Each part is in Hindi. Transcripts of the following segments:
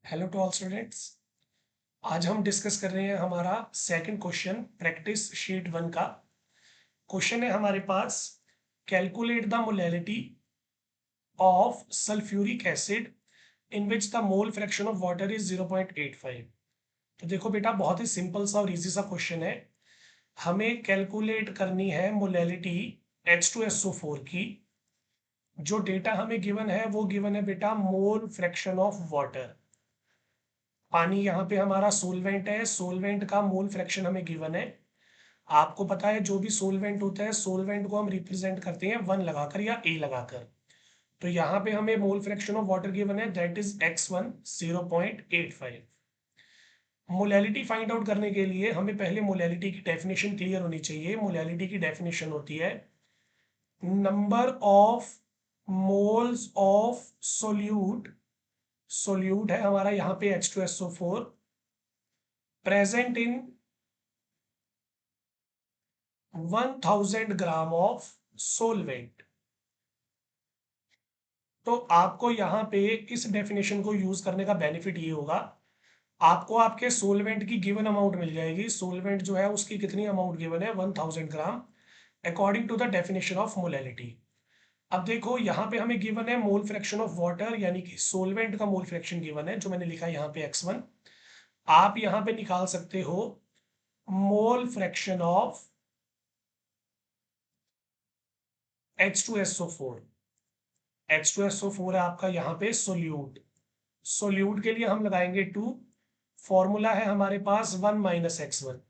Hello to all students. आज हम डिस्कस कर रहे हैं हमारा सेकंड क्वेश्चन प्रैक्टिस शीट 1 का। क्वेश्चन है हमारे पास, calculate the molality of sulphuric acid in which the mole fraction of water is 0.85। तो देखो बेटा, बहुत ही सिंपल सा और इजी सा क्वेश्चन है। हमें कैलकुलेट करनी है मोलैलिटी H2SO4 की। जो डेटा हमें गिवन है वो गिवन है बेटा मोल फ्रैक्शन ऑफ वाटर। पानी यहाँ पे हमारा सोलवेंट है, सोलवेंट का मोल फ्रैक्शन हमें गिवन है। आपको पता है जो भी सोलवेंट होता है, सोलवेंट को हम रिप्रेजेंट करते हैं 1 लगाकर या ए लगाकर। तो यहाँ पे हमें mole fraction of water given है, that is x1 0.85। Molality find out करने के लिए हमें पहले मोलैलिटी की डेफिनेशन क्लियर होनी चाहिए। मोलैलिटी की डेफिनेशन होती है number of moles of solute. Solute है हमारा यहाँ पे H2SO4 present in 1000 gram of solvent. तो आपको यहाँ पे इस डेफिनेशन को यूज करने का बेनिफिट ये होगा, आपको आपके सोलवेंट की गिवन अमाउंट मिल जाएगी। सोलवेंट जो है उसकी कितनी अमाउंट गिवन है, 1000 gram, according to the definition of molality. अब देखो यहाँ पे हमें गिवन है मोल फ्रैक्शन ऑफ वाटर, यानी कि सोलवेंट का मोल फ्रैक्शन गिवन है, जो मैंने लिखा है यहाँ पे x1। आप यहाँ पे निकाल सकते हो मोल फ्रैक्शन ऑफ H2SO4। H2SO4 है आपका यहाँ पे सोल्यूट। सोल्यूट के लिए हम लगाएंगे 2। फॉर्मूला है हमारे पास 1 माइनस x1।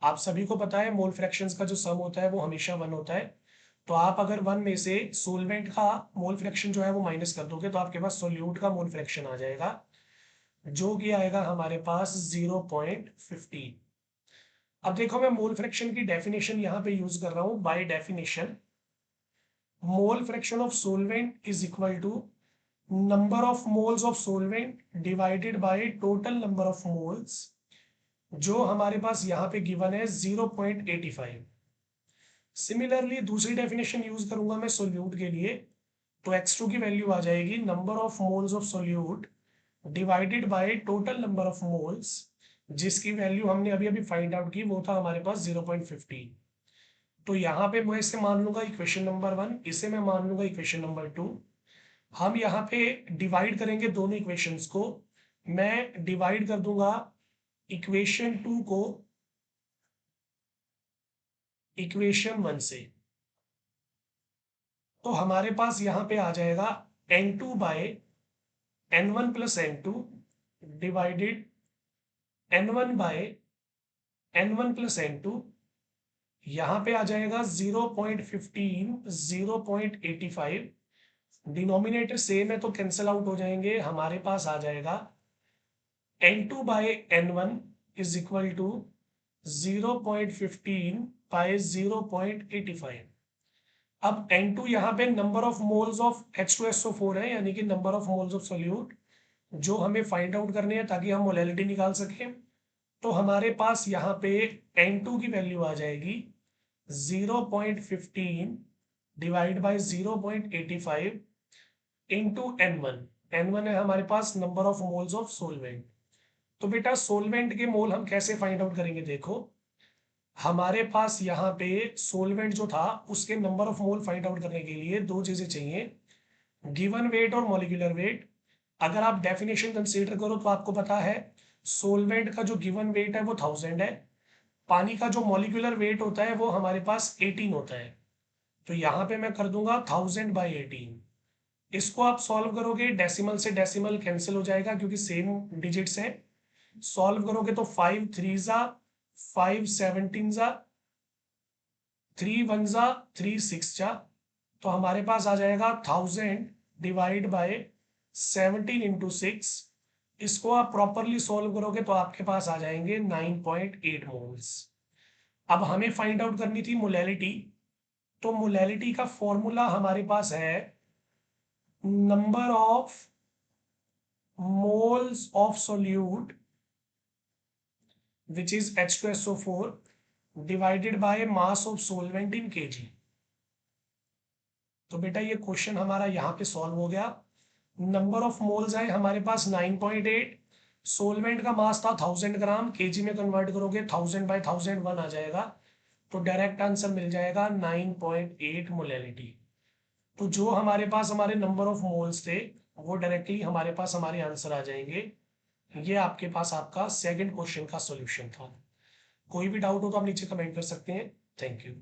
आप सभी को पता है मोल फ्रैक्शंस का जो सम होता है वो हमेशा 1 होता है। तो आप अगर 1 में से सोलवेंट का मोल फ्रैक्शन जो है वो माइनस कर दोगे तो आपके पास सोल्यूट का मोल फ्रैक्शन आ जाएगा, जो कि आएगा हमारे पास 0.15। अब देखो, मैं मोल फ्रैक्शन की डेफिनेशन यहाँ पे यूज कर रहा हूँ। By definition mole fraction of solvent is equal to number of moles of solvent divided by total number of moles, जो हमारे पास यहाँ पे गिवन है 0.85। सिमिलरली दूसरी डेफिनेशन यूज करूंगा मैं सोल्यूट के लिए, तो x2 की वैल्यू आ जाएगी number of moles of solute divided by total number of moles, जिसकी वैल्यू हमने अभी अभी फाइंड आउट की, वो था हमारे पास 0.15। तो यहाँ पे मैं इसे मान लूंगा इक्वेशन नंबर 1, इसे मैं मान लूंगा इक्वेशन नंबर 2। हम यहाँ पे डिवाइड करेंगे दोनों इक्वेशंस को। मैं डिवाइड कर दूंगा इक्वेशन 2 को इक्वेशन 1 से। तो हमारे पास यहाँ पे आ जाएगा n2 by n1 plus n2 divided n1 by n1 plus n2। यहाँ पे आ जाएगा 0.15 0.85। डिनोमिनेटर सेम है तो कैंसिल आउट हो जाएंगे। हमारे पास आ जाएगा n2 by n1 is equal to 0.15 by 0.85। अब n2 यहाँ पे number of moles of H2SO4 है, यानी कि number of moles of solute जो हमें फाइंड आउट करनी है ताकि हम मोलैलिटी निकाल सकें। तो हमारे पास यहाँ पे n2 की वैल्यू आ जाएगी 0.15 divide by 0.85 into n1। n1 है हमारे पास number of moles of solvent. तो बेटा सोलवेंट के मोल हम कैसे फाइंड आउट करेंगे, देखो हमारे पास यहाँ पे सोलवेंट जो था उसके number of mole find out करने के लिए दो चीजें चाहिए, गिवन वेट और मॉलिक्यूलर वेट। अगर आप डेफिनेशन कंसीडर करो तो आपको पता है सोलवेंट का जो गिवन वेट है वो 1000 है, पानी का जो मॉलिक्यूलर वेट होता है वो हमारे पास 18 होता है। तो यहाँ पे मैं कर दूंगा 1000/18। इसको आप सॉल्व करोगे, डेसिमल से डेसिमल कैंसिल हो जाएगा क्योंकि सेम डिजिट्स हैं। सॉल्व करोगे तो 5 3 जा 5 17 जा 3 1 जा 3 6 जा। तो हमारे पास आ जाएगा 1000 डिवाइड बाय 17 इंटू 6। इसको आप प्रॉपरली सॉल्व करोगे तो आपके पास आ जाएंगे 9.8 मोल्स। अब हमें फाइंड आउट करनी थी मोलैलिटी। तो मोलैलिटी का फॉर्मूला हमारे पास है number of moles of solute which is H2SO4 divided by mass of solvent in kg। तो बेटा ये क्वेश्चन हमारा यहाँ पे सॉल्व हो गया। नंबर ऑफ मोल्स है हमारे पास 9.8, सोलवेंट का मास था 1000 ग्राम, केजी में कन्वर्ट करोगे 1000/1001 आ जाएगा, तो डायरेक्ट आंसर मिल जाएगा 9.8 मोलैलिटी। तो जो हमारे पास हमारे नंबर ऑफ मोल्स थे वो डायरेक्टली हमारे पास हमारे आंसर आ जाएंगे। ये आपके पास आपका सेकंड क्वेश्चन का सॉल्यूशन था। कोई भी डाउट हो तो आप नीचे कमेंट कर सकते हैं। Thank you.